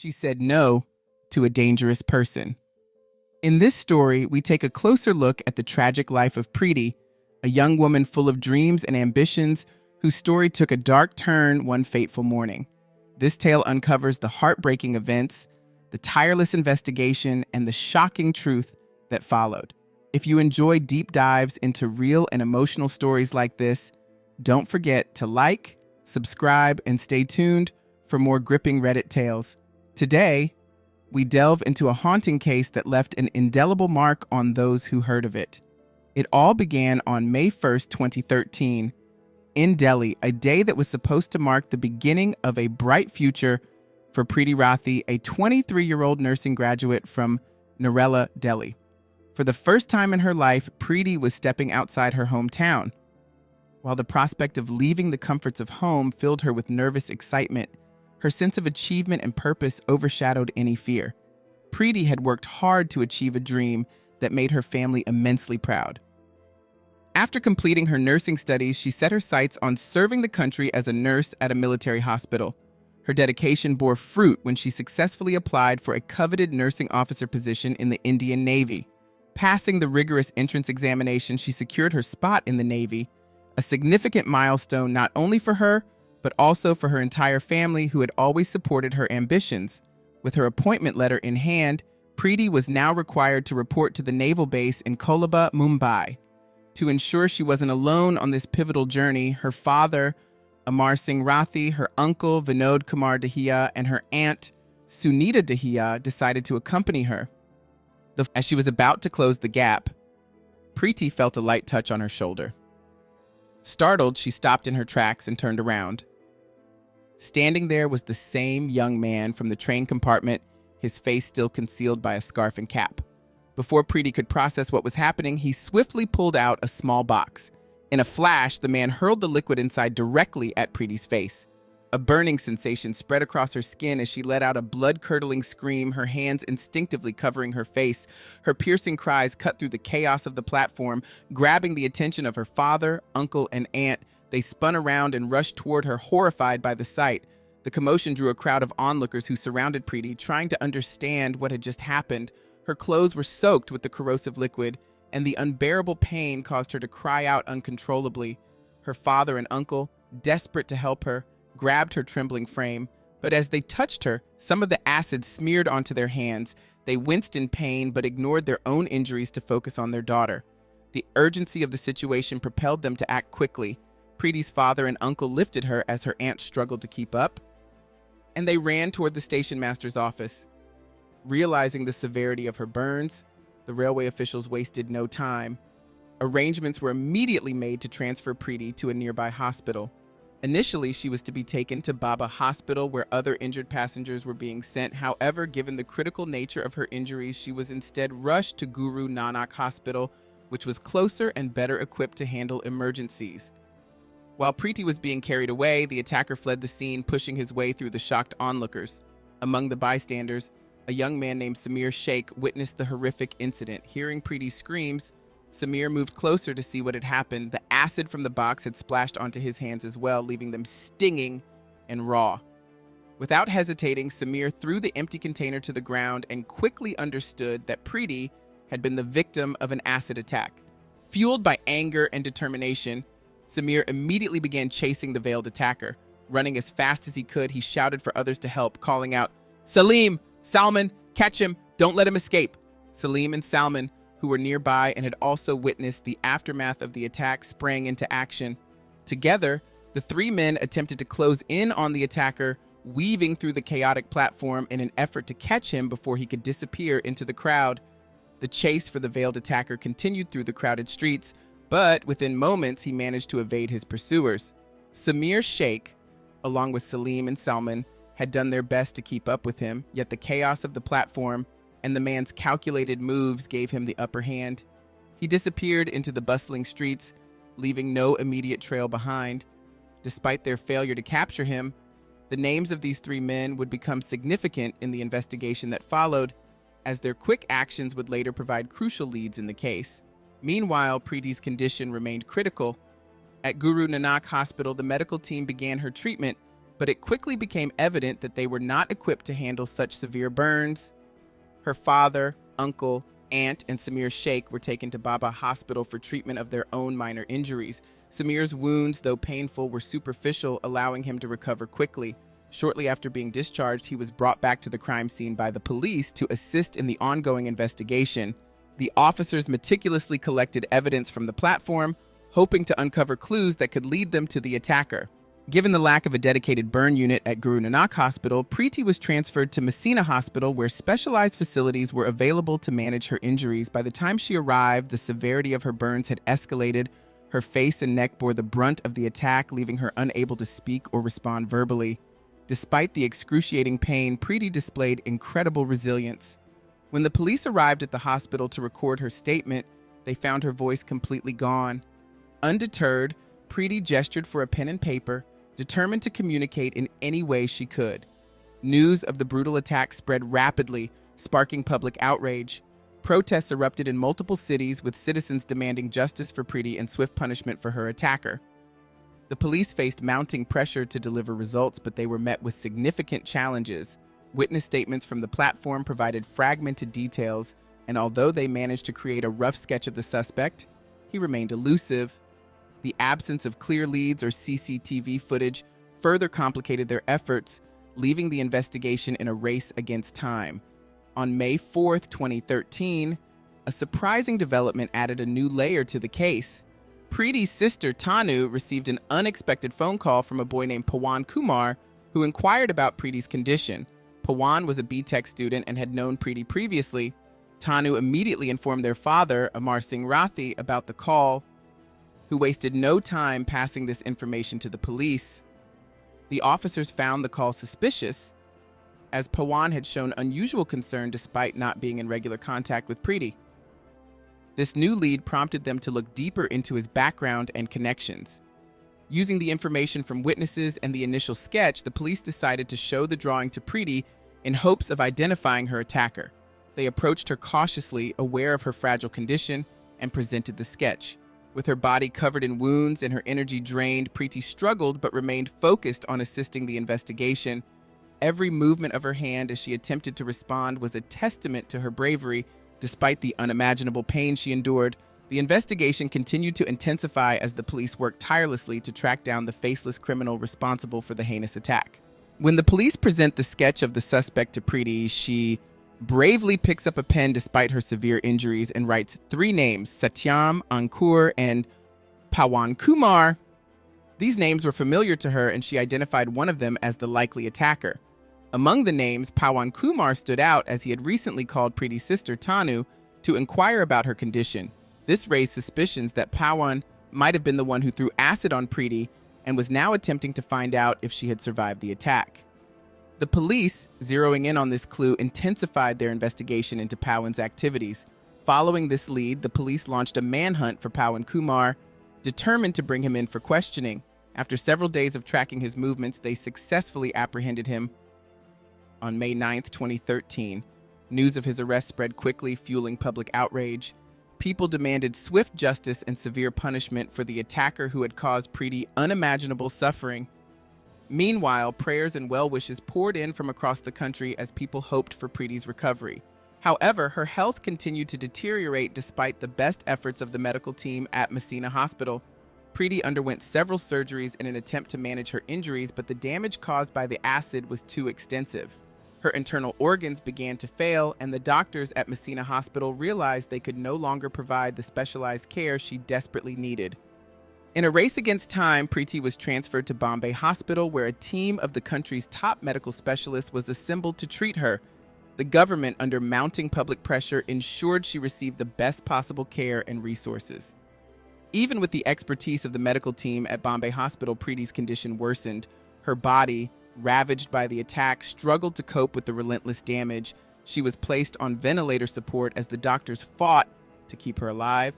she said no to a dangerous person. In this story, we take a closer look at the tragic life of Preeti, a young woman full of dreams and ambitions whose story took a dark turn one fateful morning. This tale uncovers the heartbreaking events, the tireless investigation, and the shocking truth that followed. If you enjoy deep dives into real and emotional stories like this, don't forget to like, subscribe, and stay tuned for more gripping Reddit tales. Today, we delve into a haunting case that left an indelible mark on those who heard of it. It all began on May 1st, 2013, in Delhi, a day that was supposed to mark the beginning of a bright future for Preeti Rathi, a 23-year-old nursing graduate from Narela, Delhi. For the first time in her life, Preeti was stepping outside her hometown. While the prospect of leaving the comforts of home filled her with nervous excitement, her sense of achievement and purpose overshadowed any fear. Preeti had worked hard to achieve a dream that made her family immensely proud. After completing her nursing studies, she set her sights on serving the country as a nurse at a military hospital. Her dedication bore fruit when she successfully applied for a coveted nursing officer position in the Indian Navy. Passing the rigorous entrance examination, she secured her spot in the Navy, a significant milestone not only for her, but also for her entire family who had always supported her ambitions. With her appointment letter in hand, Preeti was now required to report to the naval base in Colaba, Mumbai. To ensure she wasn't alone on this pivotal journey, her father, Amar Singh Rathi, her uncle, Vinod Kumar Dahiya, and her aunt, Sunita Dahiya, decided to accompany her. As she was about to close the gap, Preeti felt a light touch on her shoulder. Startled, she stopped in her tracks and turned around. Standing there was the same young man from the train compartment, his face still concealed by a scarf and cap. Before Preeti could process what was happening, he swiftly pulled out a small box. In a flash, the man hurled the liquid inside directly at Preeti's face. A burning sensation spread across her skin as she let out a blood-curdling scream, her hands instinctively covering her face. Her piercing cries cut through the chaos of the platform, grabbing the attention of her father, uncle, and aunt. They spun around and rushed toward her, horrified by the sight. The commotion drew a crowd of onlookers who surrounded Preeti, trying to understand what had just happened. Her clothes were soaked with the corrosive liquid, and the unbearable pain caused her to cry out uncontrollably. Her father and uncle, desperate to help her, grabbed her trembling frame, but as they touched her, some of the acid smeared onto their hands. They winced in pain but ignored their own injuries to focus on their daughter. The urgency of the situation propelled them to act quickly. Preeti's father and uncle lifted her as her aunt struggled to keep up, and they ran toward the station master's office. Realizing the severity of her burns, the railway officials wasted no time. Arrangements were immediately made to transfer Preeti to a nearby hospital. Initially, she was to be taken to Baba Hospital, where other injured passengers were being sent. However, given the critical nature of her injuries, she was instead rushed to Guru Nanak Hospital, which was closer and better equipped to handle emergencies. While Preeti was being carried away, the attacker fled the scene, pushing his way through the shocked onlookers. Among the bystanders, a young man named Samir Sheikh witnessed the horrific incident. Hearing Preeti's screams, Samir moved closer to see what had happened. The acid from the box had splashed onto his hands as well, leaving them stinging and raw. Without hesitating, Samir threw the empty container to the ground and quickly understood that Preeti had been the victim of an acid attack. Fueled by anger and determination, Samir immediately began chasing the veiled attacker. Running as fast as he could, he shouted for others to help, calling out, "Salim! Salman! Catch him! Don't let him escape!" Salim and Salman, who were nearby and had also witnessed the aftermath of the attack, sprang into action. Together, the three men attempted to close in on the attacker, weaving through the chaotic platform in an effort to catch him before he could disappear into the crowd. The chase for the veiled attacker continued through the crowded streets, but within moments he managed to evade his pursuers. Samir Sheikh, along with Salim and Salman, had done their best to keep up with him, yet the chaos of the platform and the man's calculated moves gave him the upper hand. He disappeared into the bustling streets, leaving no immediate trail behind. Despite their failure to capture him, the names of these three men would become significant in the investigation that followed, as their quick actions would later provide crucial leads in the case. Meanwhile, Preeti's condition remained critical. At Guru Nanak Hospital, the medical team began her treatment, but it quickly became evident that they were not equipped to handle such severe burns. Her father, uncle, aunt, and Samir Sheikh were taken to Baba Hospital for treatment of their own minor injuries. Samir's wounds, though painful, were superficial, allowing him to recover quickly. Shortly after being discharged, he was brought back to the crime scene by the police to assist in the ongoing investigation. The officers meticulously collected evidence from the platform, hoping to uncover clues that could lead them to the attacker. Given the lack of a dedicated burn unit at Guru Nanak Hospital, Preeti was transferred to Messina Hospital, where specialized facilities were available to manage her injuries. By the time she arrived, the severity of her burns had escalated. Her face and neck bore the brunt of the attack, leaving her unable to speak or respond verbally. Despite the excruciating pain, Preeti displayed incredible resilience. When the police arrived at the hospital to record her statement, they found her voice completely gone. Undeterred, Preeti gestured for a pen and paper, determined to communicate in any way she could. News of the brutal attack spread rapidly, sparking public outrage. Protests erupted in multiple cities, with citizens demanding justice for Preeti and swift punishment for her attacker. The police faced mounting pressure to deliver results, but they were met with significant challenges. Witness statements from the platform provided fragmented details, and although they managed to create a rough sketch of the suspect, he remained elusive. The absence of clear leads or CCTV footage further complicated their efforts, leaving the investigation in a race against time. On May 4, 2013, a surprising development added a new layer to the case. Preeti's sister, Tanu, received an unexpected phone call from a boy named Pawan Kumar, who inquired about Preeti's condition. Pawan was a B.Tech student and had known Preeti previously. Tanu immediately informed their father, Amar Singh Rathi, about the call, who wasted no time passing this information to the police. The officers found the call suspicious, as Pawan had shown unusual concern despite not being in regular contact with Preeti. This new lead prompted them to look deeper into his background and connections. Using the information from witnesses and the initial sketch, the police decided to show the drawing to Preeti in hopes of identifying her attacker. They approached her cautiously, aware of her fragile condition, and presented the sketch. With her body covered in wounds and her energy drained, Preeti struggled but remained focused on assisting the investigation. Every movement of her hand as she attempted to respond was a testament to her bravery, despite the unimaginable pain she endured. The investigation continued to intensify as the police worked tirelessly to track down the faceless criminal responsible for the heinous attack. When the police present the sketch of the suspect to Preeti, she bravely picks up a pen despite her severe injuries and writes 3 names, Satyam, Ankur, and Pawan Kumar. These names were familiar to her, and she identified one of them as the likely attacker. Among the names, Pawan Kumar stood out as he had recently called Preeti's sister Tanu to inquire about her condition. This raised suspicions that Pawan might have been the one who threw acid on Preeti and was now attempting to find out if she had survived the attack. The police, zeroing in on this clue, intensified their investigation into Pawan's activities. Following this lead, the police launched a manhunt for Pawan Kumar, determined to bring him in for questioning. After several days of tracking his movements, they successfully apprehended him. On May 9, 2013, news of his arrest spread quickly, fueling public outrage. People demanded swift justice and severe punishment for the attacker who had caused Preeti unimaginable suffering. Meanwhile, prayers and well wishes poured in from across the country as people hoped for Preeti's recovery. However, her health continued to deteriorate despite the best efforts of the medical team at Messina Hospital. Preeti underwent several surgeries in an attempt to manage her injuries, but the damage caused by the acid was too extensive. Her internal organs began to fail, and the doctors at Messina Hospital realized they could no longer provide the specialized care she desperately needed. In a race against time, Preeti was transferred to Bombay Hospital, where a team of the country's top medical specialists was assembled to treat her. The government, under mounting public pressure, ensured she received the best possible care and resources. Even with the expertise of the medical team at Bombay Hospital, Preeti's condition worsened. Her body, ravaged by the attack, struggled to cope with the relentless damage. She was placed on ventilator support as the doctors fought to keep her alive.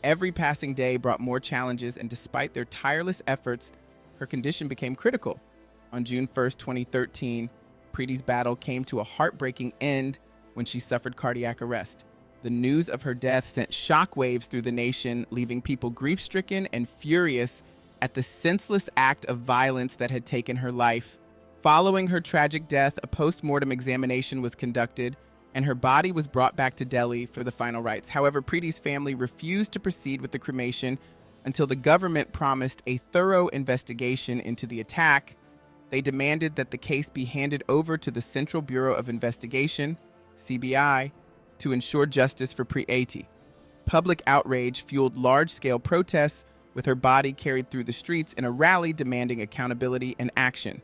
Every passing day brought more challenges, and despite their tireless efforts, her condition became critical. On June 1, 2013, Preeti's battle came to a heartbreaking end when she suffered cardiac arrest. The news of her death sent shockwaves through the nation, leaving people grief-stricken and furious at the senseless act of violence that had taken her life. Following her tragic death, a post-mortem examination was conducted, and her body was brought back to Delhi for the final rites. However, Preeti's family refused to proceed with the cremation until the government promised a thorough investigation into the attack. They demanded that the case be handed over to the Central Bureau of Investigation, CBI, to ensure justice for Preeti. Public outrage fueled large-scale protests, with her body carried through the streets in a rally demanding accountability and action.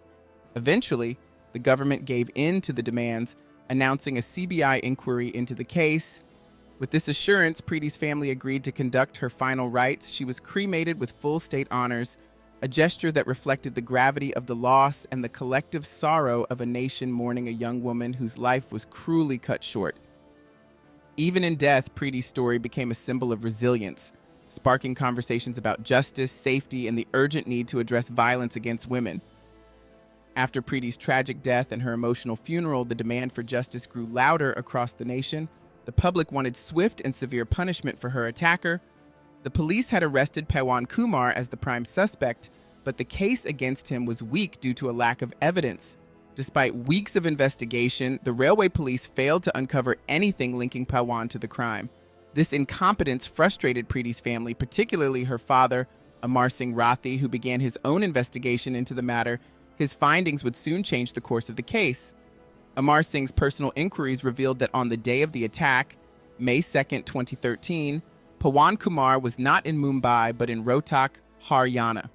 Eventually, the government gave in to the demands, announcing a CBI inquiry into the case. With this assurance, Preeti's family agreed to conduct her final rites. She was cremated with full state honors, a gesture that reflected the gravity of the loss and the collective sorrow of a nation mourning a young woman whose life was cruelly cut short. Even in death, Preeti's story became a symbol of resilience, sparking conversations about justice, safety, and the urgent need to address violence against women. After Preeti's tragic death and her emotional funeral, the demand for justice grew louder across the nation. The public wanted swift and severe punishment for her attacker. The police had arrested Pawan Kumar as the prime suspect, but the case against him was weak due to a lack of evidence. Despite weeks of investigation, the railway police failed to uncover anything linking Pawan to the crime. This incompetence frustrated Preeti's family, particularly her father, Amar Singh Rathi, who began his own investigation into the matter. His findings would soon change the course of the case. Amar Singh's personal inquiries revealed that on the day of the attack, May 2, 2013, Pawan Kumar was not in Mumbai but in Rohtak, Haryana.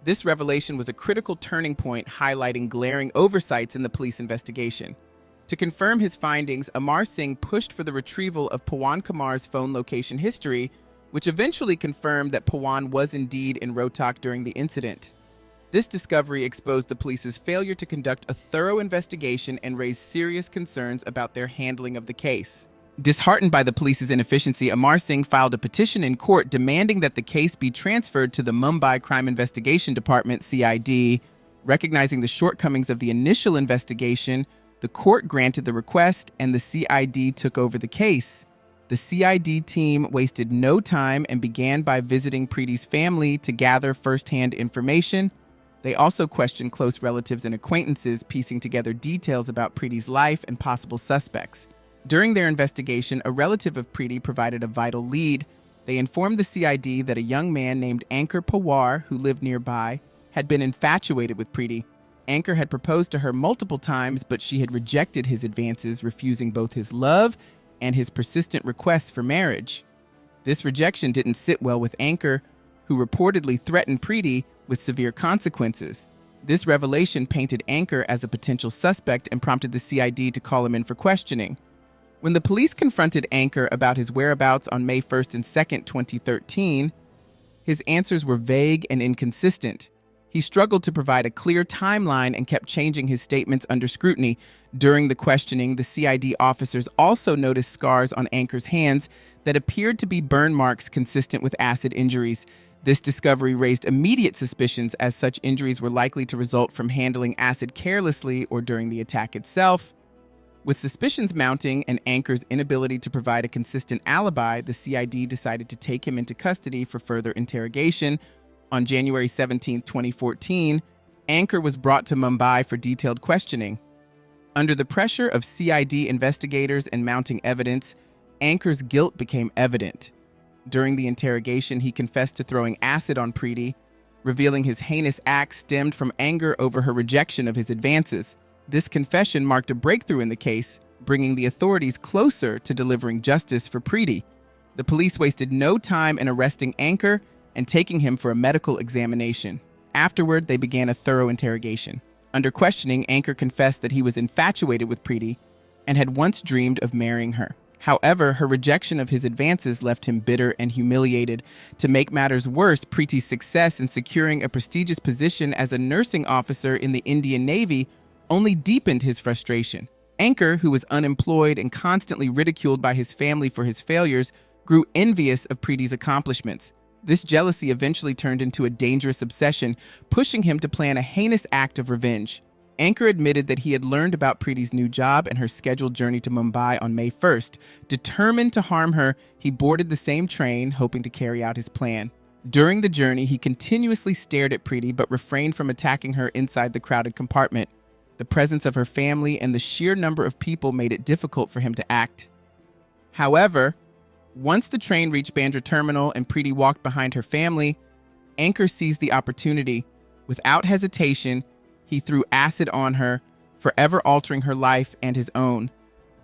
This revelation was a critical turning point, highlighting glaring oversights in the police investigation. To confirm his findings, Amar Singh pushed for the retrieval of Pawan Kumar's phone location history, which eventually confirmed that Pawan was indeed in Rohtak during the incident. This discovery exposed the police's failure to conduct a thorough investigation and raised serious concerns about their handling of the case. Disheartened by the police's inefficiency, Amar Singh filed a petition in court demanding that the case be transferred to the Mumbai Crime Investigation Department, CID. Recognizing the shortcomings of the initial investigation, the court granted the request and the CID took over the case. The CID team wasted no time and began by visiting Preeti's family to gather firsthand information. They also questioned close relatives and acquaintances, piecing together details about Preeti's life and possible suspects. During their investigation, a relative of Preeti provided a vital lead. They informed the CID that a young man named Ankur Pawar, who lived nearby, had been infatuated with Preeti. Ankur had proposed to her multiple times, but she had rejected his advances, refusing both his love and his persistent requests for marriage. This rejection didn't sit well with Ankur, who reportedly threatened Preeti with severe consequences. This revelation painted Ankur as a potential suspect and prompted the CID to call him in for questioning. When the police confronted Ankur about his whereabouts on May 1st and 2nd, 2013, his answers were vague and inconsistent. He struggled to provide a clear timeline and kept changing his statements under scrutiny. During the questioning, the CID officers also noticed scars on Ankur's hands that appeared to be burn marks consistent with acid injuries. This discovery raised immediate suspicions, as such injuries were likely to result from handling acid carelessly or during the attack itself. With suspicions mounting and Ankur's inability to provide a consistent alibi, the CID decided to take him into custody for further interrogation. On January 17, 2014, Ankur was brought to Mumbai for detailed questioning. Under the pressure of CID investigators and mounting evidence, Ankur's guilt became evident. During the interrogation, he confessed to throwing acid on Preeti, revealing his heinous act stemmed from anger over her rejection of his advances. This confession marked a breakthrough in the case, bringing the authorities closer to delivering justice for Preeti. The police wasted no time in arresting Ankur and taking him for a medical examination. Afterward, they began a thorough interrogation. Under questioning, Ankur confessed that he was infatuated with Preeti and had once dreamed of marrying her. However, her rejection of his advances left him bitter and humiliated. To make matters worse, Preeti's success in securing a prestigious position as a nursing officer in the Indian Navy only deepened his frustration. Ankur, who was unemployed and constantly ridiculed by his family for his failures, grew envious of Preeti's accomplishments. This jealousy eventually turned into a dangerous obsession, pushing him to plan a heinous act of revenge. Ankur admitted that he had learned about Preeti's new job and her scheduled journey to Mumbai on May 1st. Determined to harm her, he boarded the same train, hoping to carry out his plan. During the journey, he continuously stared at Preeti but refrained from attacking her inside the crowded compartment. The presence of her family and the sheer number of people made it difficult for him to act. However, once the train reached Bandra Terminal and Preeti walked behind her family, Ankur seized the opportunity. Without hesitation, he threw acid on her, forever altering her life and his own.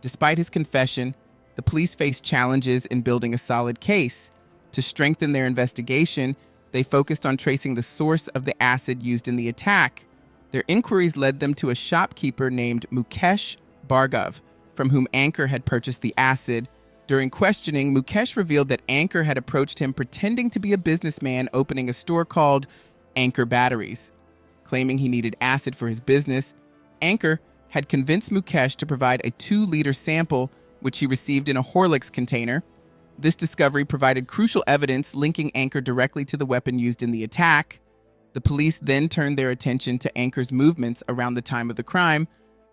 Despite his confession, the police faced challenges in building a solid case. To strengthen their investigation, they focused on tracing the source of the acid used in the attack. Their inquiries led them to a shopkeeper named Mukesh Bhargav, from whom Ankur had purchased the acid. During questioning, Mukesh revealed that Ankur had approached him pretending to be a businessman opening a store called Ankur Batteries. Claiming he needed acid for his business, Ankur had convinced Mukesh to provide a 2-liter sample, which he received in a Horlicks container. This discovery provided crucial evidence linking Ankur directly to the weapon used in the attack. The police then turned their attention to Ankur's movements around the time of the crime.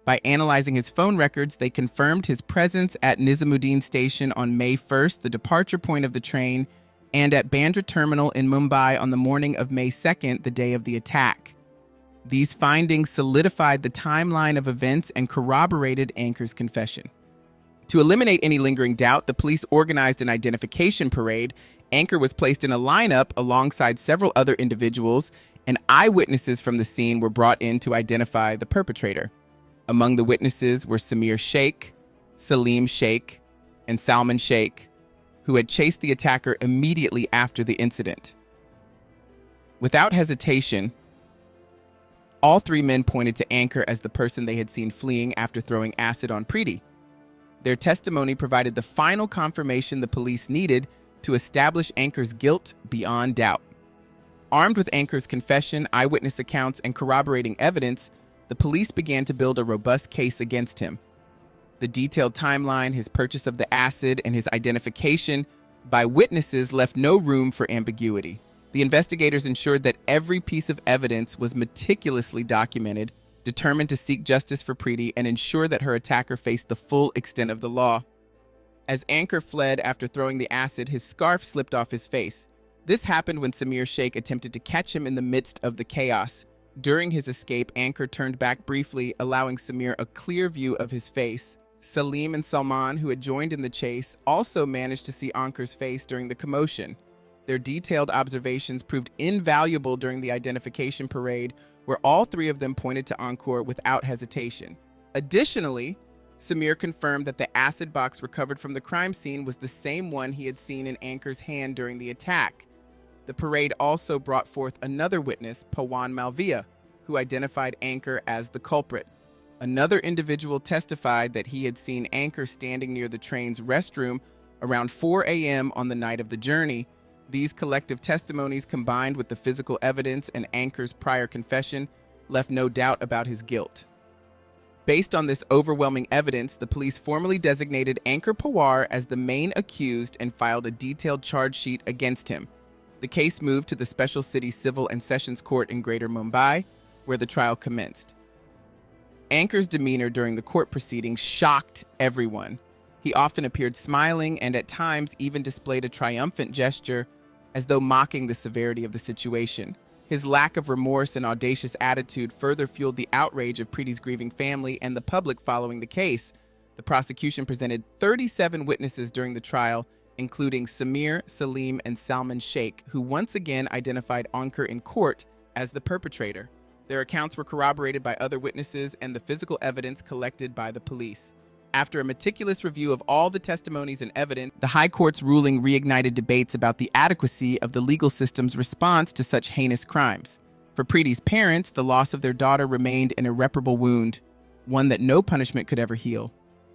By analyzing his phone records, they confirmed his presence at Nizamuddin Station on May 1st, the departure point of the train, and at Bandra Terminal in Mumbai on the morning of May 2nd, the day of the attack. These findings solidified the timeline of events and corroborated Ankur's confession. To eliminate any lingering doubt, the police organized an identification parade. Ankur was placed in a lineup alongside several other individuals, and eyewitnesses from the scene were brought in to identify the perpetrator. Among the witnesses were Samir Sheikh, Salim Sheikh, and Salman Sheikh, who had chased the attacker immediately after the incident. Without hesitation, all 3 men pointed to Ankur as the person they had seen fleeing after throwing acid on Preeti. Their testimony provided the final confirmation the police needed to establish Ankur's guilt beyond doubt. Armed with Ankur's confession, eyewitness accounts, and corroborating evidence, the police began to build a robust case against him. The detailed timeline, his purchase of the acid, and his identification by witnesses left no room for ambiguity. The investigators ensured that every piece of evidence was meticulously documented, determined to seek justice for Preeti and ensure that her attacker faced the full extent of the law. As Ankur fled after throwing the acid, his scarf slipped off his face. This happened when Samir Sheikh attempted to catch him in the midst of the chaos. During his escape, Ankur turned back briefly, allowing Samir a clear view of his face. Salim and Salman, who had joined in the chase, also managed to see Ankur's face during the commotion. Their detailed observations proved invaluable during the identification parade, where all 3 of them pointed to Ankur without hesitation. Additionally, Samir confirmed that the acid box recovered from the crime scene was the same one he had seen in Ankur's hand during the attack. The parade also brought forth another witness, Pawan Malviya, who identified Ankur as the culprit. Another individual testified that he had seen Ankur standing near the train's restroom around 4 a.m. on the night of the journey. These collective testimonies, combined with the physical evidence and Ankur's prior confession, left no doubt about his guilt. Based on this overwhelming evidence, the police formally designated Ankur Pawar as the main accused and filed a detailed charge sheet against him. The case moved to the Special City Civil and Sessions Court in Greater Mumbai, where the trial commenced. Ankur's demeanor during the court proceedings shocked everyone. He often appeared smiling and at times even displayed a triumphant gesture, as though mocking the severity of the situation. His lack of remorse and audacious attitude further fueled the outrage of Preeti's grieving family and the public following the case. The prosecution presented 37 witnesses during the trial, including Samir, Salim, and Salman Sheikh, who once again identified Ankur in court as the perpetrator. Their accounts were corroborated by other witnesses and the physical evidence collected by the police. After a meticulous review of all the testimonies and evidence, the High Court's ruling reignited debates about the adequacy of the legal system's response to such heinous crimes. For Preeti's parents, the loss of their daughter remained an irreparable wound, one that no punishment could ever heal.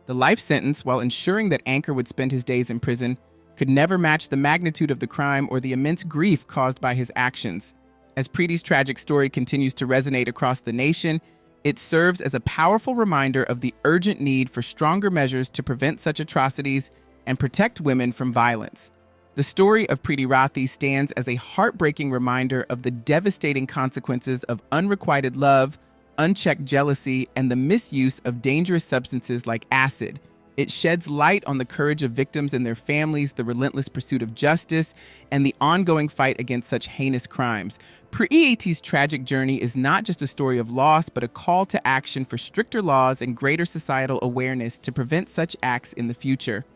The life sentence, while ensuring that Ankur would spend his days in prison, could never match the magnitude of the crime or the immense grief caused by his actions. As Preeti's tragic story continues to resonate across the nation, it serves as a powerful reminder of the urgent need for stronger measures to prevent such atrocities and protect women from violence. The story of Preeti Rathi stands as a heartbreaking reminder of the devastating consequences of unrequited love, unchecked jealousy, and the misuse of dangerous substances like acid, It sheds light on the courage of victims and their families, the relentless pursuit of justice, and the ongoing fight against such heinous crimes. Preeti's tragic journey is not just a story of loss, but a call to action for stricter laws and greater societal awareness to prevent such acts in the future.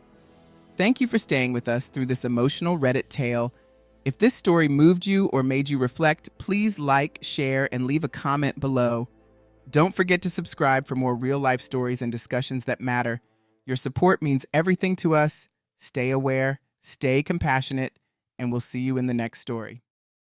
Thank you for staying with us through this emotional Reddit tale. If this story moved you or made you reflect, please like, share, and leave a comment below. Don't forget to subscribe for more real-life stories and discussions that matter. Your support means everything to us. Stay aware, stay compassionate, and we'll see you in the next story.